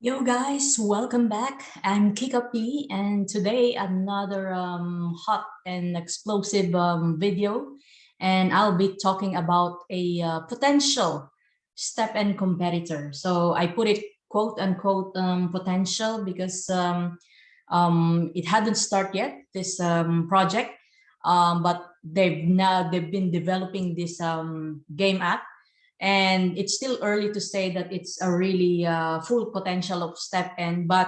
Yo guys, welcome back. I'm Kika P, and today another hot and explosive video, and I'll be talking about a potential StepN competitor. So I put it quote unquote potential because it hadn't started yet, this project, but they've been developing this game app, and it's still early to say that it's a really full potential of StepN, but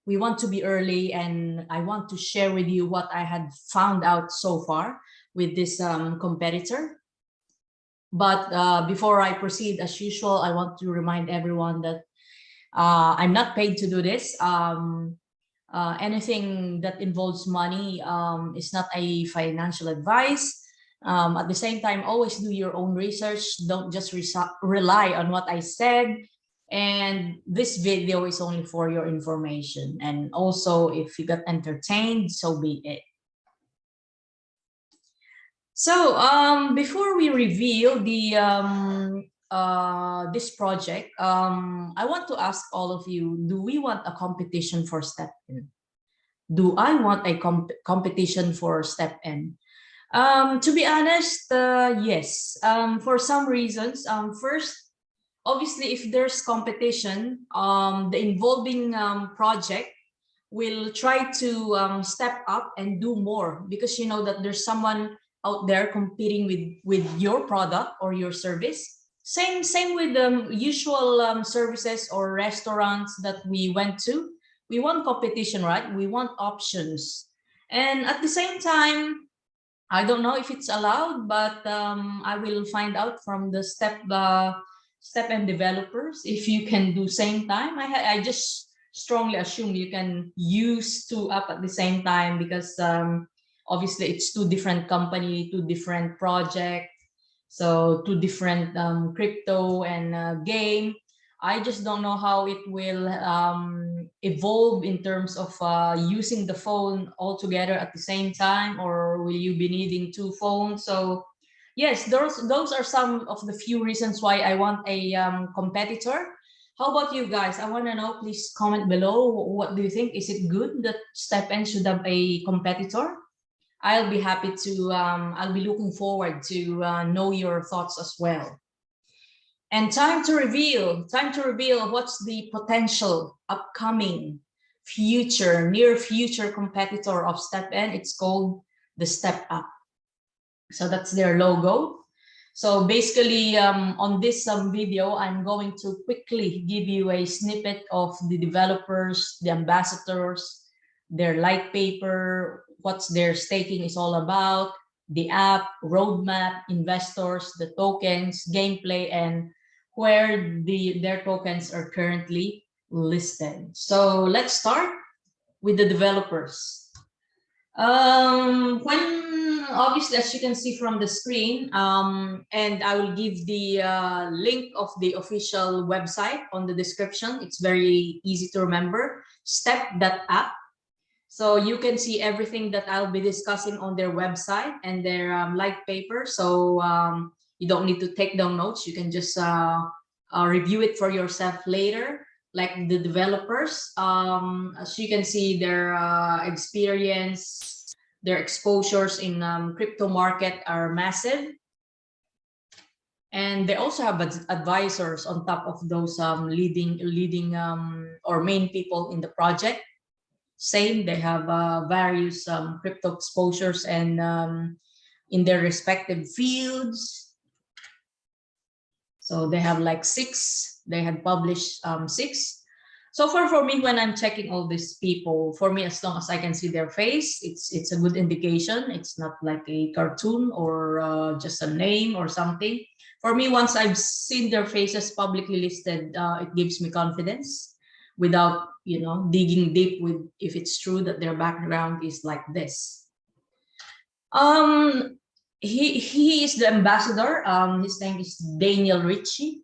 we want to be early, and I want to share with you what I had found out so far with this competitor. But before I proceed, as usual, I want to remind everyone that I'm not paid to do this. Anything that involves money is not a financial advice. At the same time, always do your own research. Don't just rely on what I said. And this video is only for your information. And also, if you got entertained, so be it. So before we reveal the this project, I want to ask all of you, do we want a competition for StepN? Do I want a competition for StepN? To be honest, yes. For some reasons. First, obviously, if there's competition, the involving project will try to step up and do more, because you know that there's someone out there competing with your product or your service. Same with usual services or restaurants that we went to. We want competition, right? We want options, and at the same time, I don't know if it's allowed, but I will find out from the StepN developers if you can do same time. I just strongly assume you can use two app at the same time, because obviously it's two different company, two different project, so two different crypto and game. I just don't know how it will evolve in terms of using the phone all together at the same time, or will you be needing two phones? So yes, those are some of the few reasons why I want a competitor. How about you guys? I want to know. Please comment below. What do you think? Is it good that StepN should have a competitor? I'll be happy to. I'll be looking forward to know your thoughts as well. And time to reveal. Time to reveal what's the potential upcoming future, near future competitor of StepN. It's called the Step.app. So that's their logo. So basically, on this video, I'm going to quickly give you a snippet of the developers, the ambassadors, their Lightpaper, what's their staking is all about, the app, roadmap, investors, the tokens, gameplay, and where their tokens are currently listed. So let's start with the developers. When obviously, as you can see from the screen, and I will give the link of the official website on the description. It's very easy to remember, Step.app. So you can see everything that I'll be discussing on their website and their Lightpaper. So you don't need to take down notes. You can just review it for yourself later. Like the developers, as you can see, their experience, their exposures in crypto market are massive. And they also have advisors on top of those leading or main people in the project. Same, they have various crypto exposures and in their respective fields. So they have like 6. They had published 6. So far for me, when I'm checking all these people, for me, as long as I can see their face, it's a good indication. It's not like a cartoon or just a name or something. For me, once I've seen their faces publicly listed, it gives me confidence without digging deep with if it's true that their background is like this. He is the ambassador. His name is Daniel Ritchie,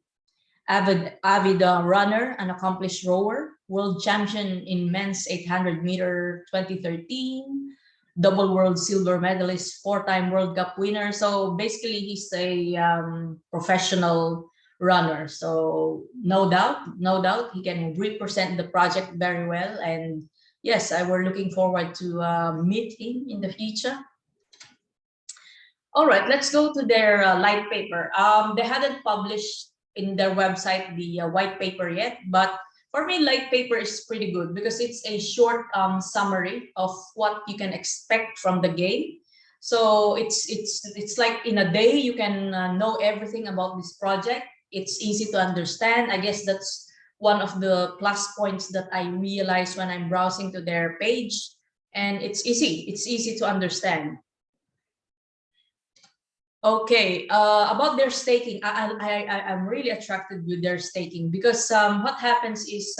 avid runner, an accomplished rower, world champion in men's 800 meter 2013, double world silver medalist, 4-time World Cup winner. So basically, he's a professional runner. So no doubt he can represent the project very well. And yes, I were looking forward to meet him in the future. All right, let's go to their Lightpaper. They hadn't published in their website the white paper yet, but for me, Lightpaper is pretty good because it's a short summary of what you can expect from the game. So it's like in a day you can know everything about this project. It's easy to understand. I guess that's one of the plus points that I realize when I'm browsing to their page, and it's easy. It's easy to understand. Okay, about their staking, I'm really attracted with their staking because what happens is,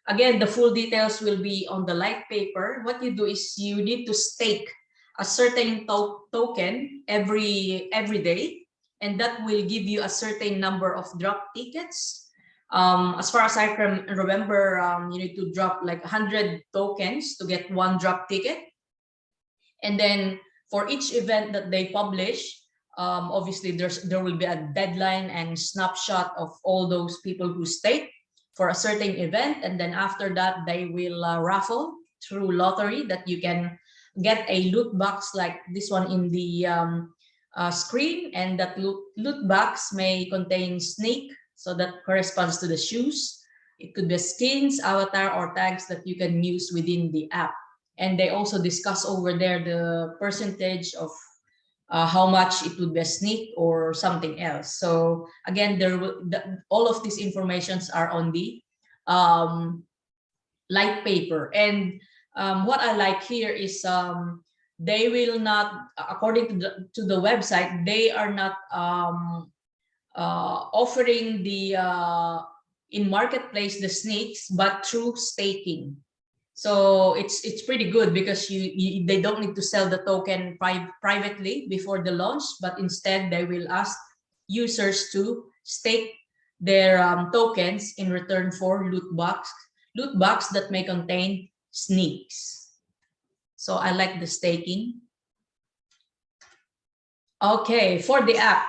again, the full details will be on the light paper. What you do is you need to stake a certain token every day, and that will give you a certain number of drop tickets. As far as I can remember, you need to drop like 100 tokens to get one drop ticket. And then for each event that they publish, obviously there will be a deadline and snapshot of all those people who stake for a certain event. And then after that, they will raffle through lottery that you can get a loot box like this one in the screen. And that loot box may contain snake, so that corresponds to the shoes. It could be skins, avatar, or tags that you can use within the app. And they also discuss over there the percentage of how much it would be a sneak or something else. So again, all of these informations are on the light paper. And what I like here is they will not, according to the website, they are not offering the in marketplace the sneaks, but through staking. So it's pretty good because they don't need to sell the token privately before the launch, but instead they will ask users to stake their tokens in return for loot box that may contain sneaks. So I like the staking. Okay, for the app,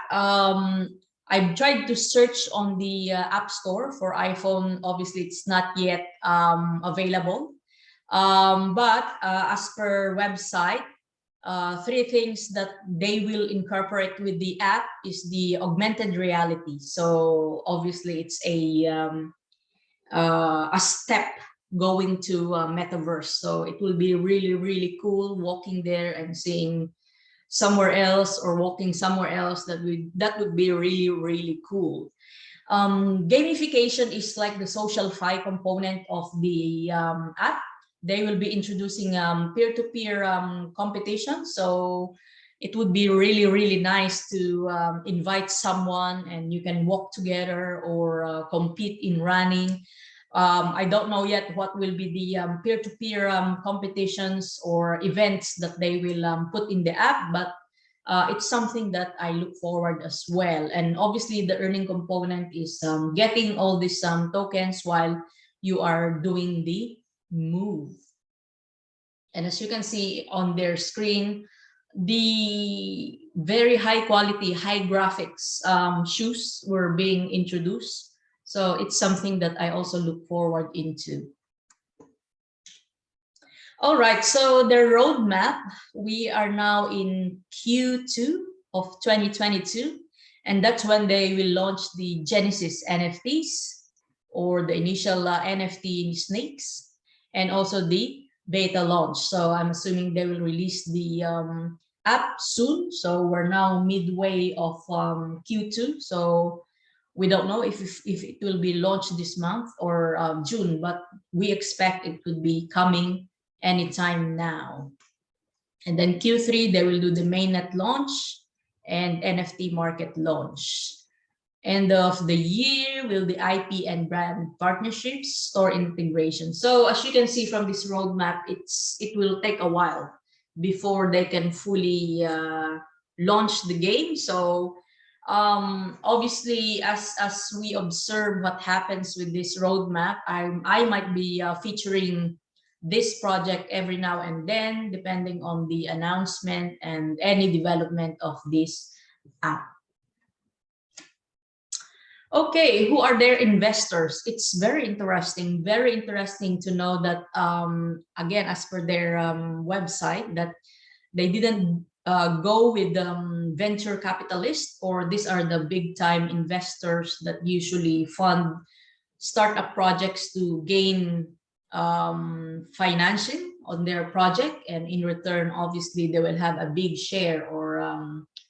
I've tried to search on the App Store for iPhone. Obviously, it's not yet available. But as per website, 3 things that they will incorporate with the app is the augmented reality. So obviously it's a step going to metaverse. So it will be really cool walking there and seeing somewhere else, or walking somewhere else. That would be really cool. Gamification is like the social fi component of the app. They will be introducing peer-to-peer competition. So it would be really nice to invite someone and you can walk together or compete in running. I don't know yet what will be the peer-to-peer competitions or events that they will put in the app, but it's something that I look forward as well. And obviously the earning component is getting all these tokens while you are doing the move. And as you can see on their screen, the very high quality, high graphics shoes were being introduced. So it's something that I also look forward into. All right, so the roadmap, we are now in Q2 of 2022, and that's when they will launch the Genesis NFTs, or the initial NFT snakes, and also the beta launch. So I'm assuming they will release the app soon. So we're now midway of Q2. So we don't know if it will be launched this month or June, but we expect it could be coming anytime now. And then Q3, they will do the mainnet launch and NFT market launch. End of the year will the IP and brand partnerships, store integration. So as you can see from this roadmap, it will take a while before they can fully launch the game. So obviously, as we observe what happens with this roadmap, I might be featuring this project every now and then, depending on the announcement and any development of this app. Okay, who are their investors? It's very interesting to know that, again, as per their website, that they didn't go with venture capitalists, or these are the big time investors that usually fund startup projects to gain financing on their project, and in return obviously they will have a big share, or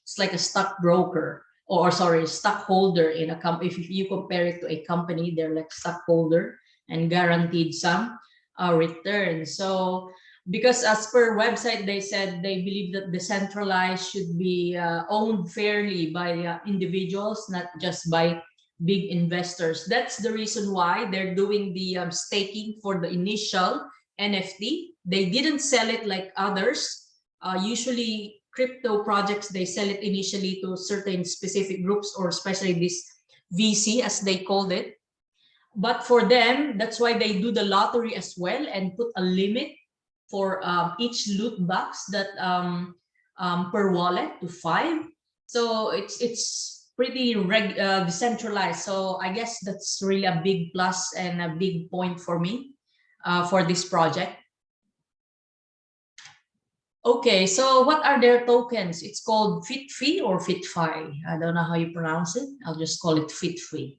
it's like a stockbroker, or sorry, stockholder in a company. If you compare it to a company, they're like stockholder and guaranteed some return. So because as per website, they said they believe that decentralized should be owned fairly by individuals, not just by big investors. That's the reason why they're doing the staking for the initial NFT. They didn't sell it like others. Usually crypto projects, they sell it initially to certain specific groups, or especially this VC as they called it. But for them, that's why they do the lottery as well, and put a limit for each loot box that per wallet to 5. So it's pretty decentralized. So I guess that's really a big plus and a big point for me for this project. Okay, so what are their tokens? It's called FitFi or FitFi. I don't know how you pronounce it. I'll just call it FitFi.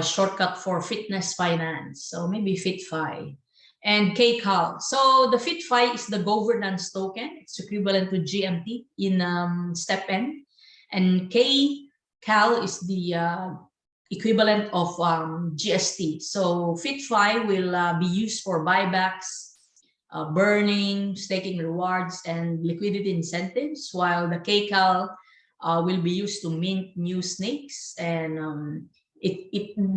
Shortcut for fitness finance. So maybe FitFi. And KCAL. So the FitFi is the governance token. It's equivalent to GMT in StepN. And KCAL is the equivalent of GST. So FitFi will be used for buybacks, burning, staking rewards, and liquidity incentives, while the KCAL will be used to mint new snakes. And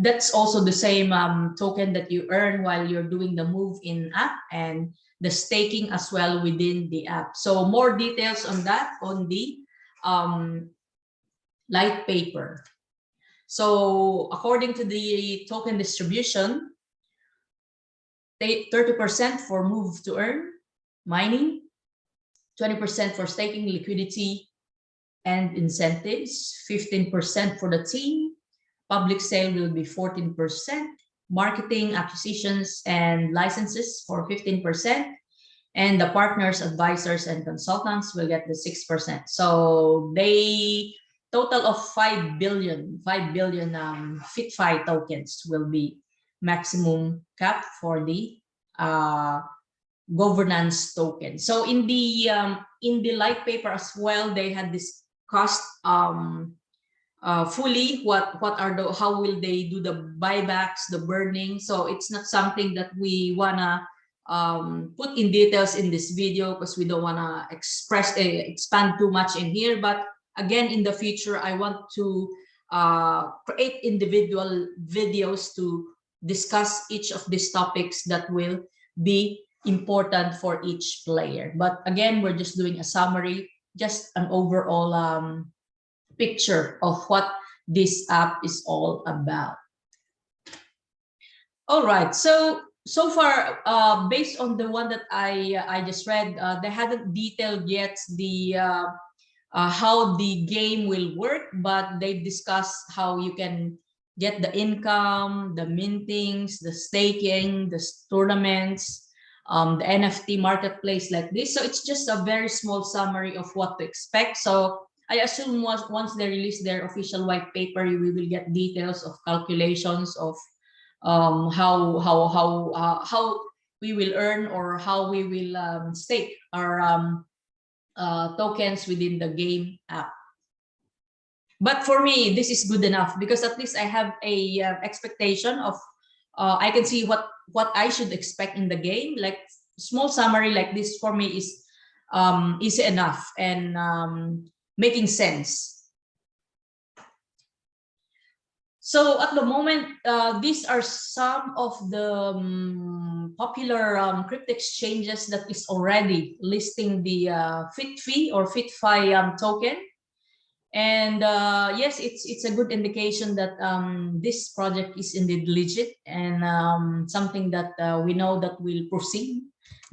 that's also the same token that you earn while you're doing the move in app, and the staking as well within the app. So more details on that on the Lightpaper. So according to the token distribution, 30% for move to earn, mining, 20% for staking, liquidity, and incentives, 15% for the team. Public sale will be 14%, marketing, acquisitions, and licenses for 15%, and the partners, advisors, and consultants will get the 6%. So they total of 5 billion FitFi tokens will be maximum cap for the governance token. So in the Lightpaper as well, they had discussed fully what are the, how will they do the buybacks, the burning. So it's not something that we wanna put in details in this video, because we don't wanna expand too much in here. But again, in the future, I want to create individual videos to discuss each of these topics that will be important for each player. But again, we're just doing a summary, just an overall picture of what this app is all about. All right, so far, based on the one that I just read, they haven't detailed yet the how the game will work, but they've discussed how you can get the income, the mintings, the staking, the tournaments, the NFT marketplace like this. So it's just a very small summary of what to expect. So I assume once they release their official white paper, we will get details of calculations of how we will earn, or how we will stake our tokens within the game app. But for me, this is good enough, because at least I have a expectation of I can see what I should expect in the game. Like small summary like this for me is easy enough and making sense. So at the moment, these are some of the popular crypto exchanges that is already listing the FitFi or FitFi token. And yes, it's a good indication that this project is indeed legit, and something that we know that will proceed,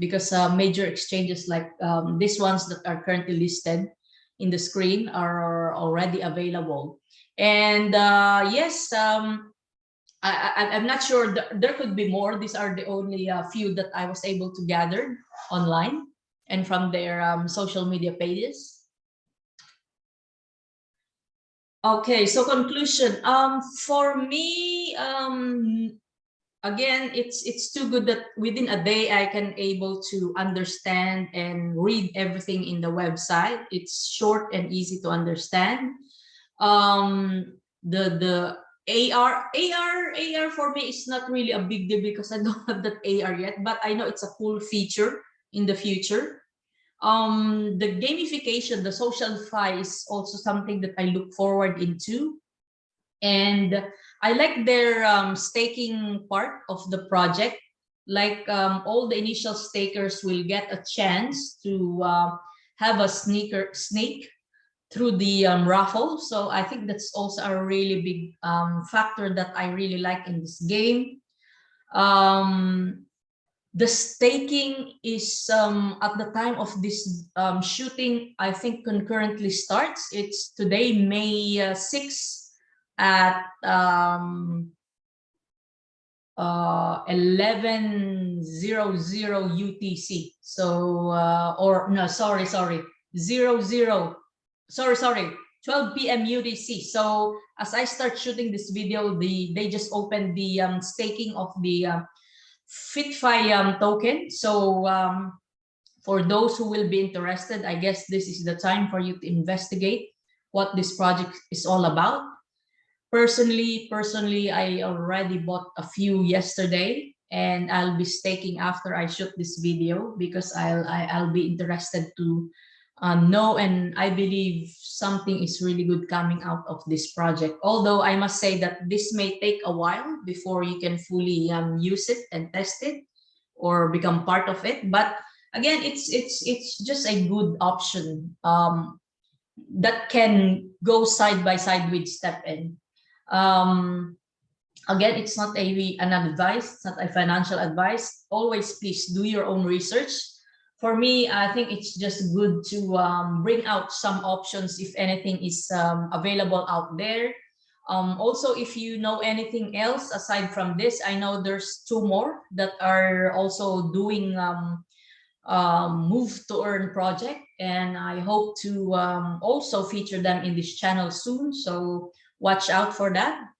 because major exchanges like these ones that are currently listed in the screen are already available. And yes, I'm not sure. There could be more. These are the only few that I was able to gather online and from their social media pages. Okay, so conclusion. For me, again, it's too good that within a day I can able to understand and read everything in the website. It's short and easy to understand. The AR for me is not really a big deal because I don't have that AR yet, but I know it's a cool feature in the future. The gamification, the social fi is also something that I look forward into. And I like their staking part of the project. Like all the initial stakers will get a chance to have a sneak through the raffle. So I think that's also a really big factor that I really like in this game. The staking is at the time of this shooting, I think concurrently starts. It's today, May 6 at 11:00 UTC. So or no, sorry, 12 p.m. UTC. So as I start shooting this video, they just opened the staking of the FitFi token. So for those who will be interested, I guess this is the time for you to investigate what this project is all about. Personally, I already bought a few yesterday, and I'll be staking after I shoot this video because I'll be interested to know, and I believe something is really good coming out of this project. Although I must say that this may take a while before you can fully use it and test it or become part of it. But again, it's just a good option that can go side by side with StepN. Again, it's not an advice, it's not a financial advice. Always please do your own research. For me, I think it's just good to bring out some options if anything is available out there. Also, if you know anything else aside from this, I know there's two more that are also doing move to earn project, and I hope to also feature them in this channel soon. So watch out for that.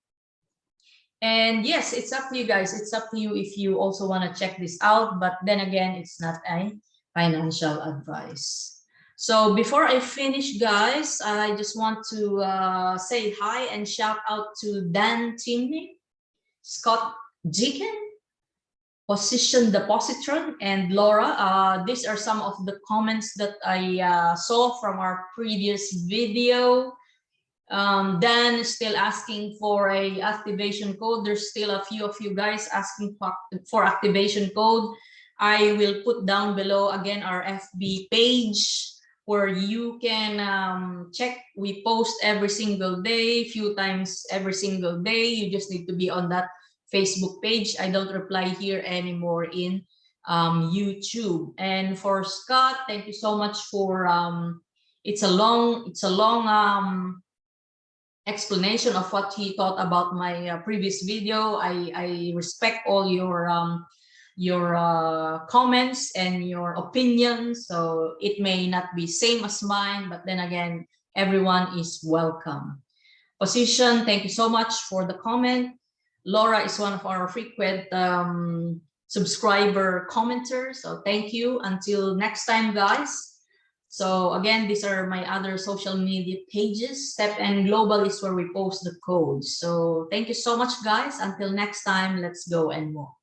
And yes, it's up to you guys. It's up to you if you also want to check this out. But then again, it's not a financial advice. So before I finish, guys, I just want to say hi and shout out to Dan Timney, Scott Deacon, Position the Positron, and Laura. These are some of the comments that I saw from our previous video. Dan is still asking for a activation code. There's still a few of you guys asking for activation code. I will put down below again our FB page where you can check. We post every single day, few times every single day. You just need to be on that Facebook page. I don't reply here anymore in YouTube. And for Scott, thank you so much for it's a long explanation of what he thought about my previous video. I respect all your comments and your opinions. So it may not be same as mine, but then again, everyone is welcome. Position, thank you so much for the comment. Laura is one of our frequent subscriber commenters. So thank you. Until next time, guys. So again, these are my other social media pages. StepN Global is where we post the codes. So thank you so much, guys. Until next time, let's go and more.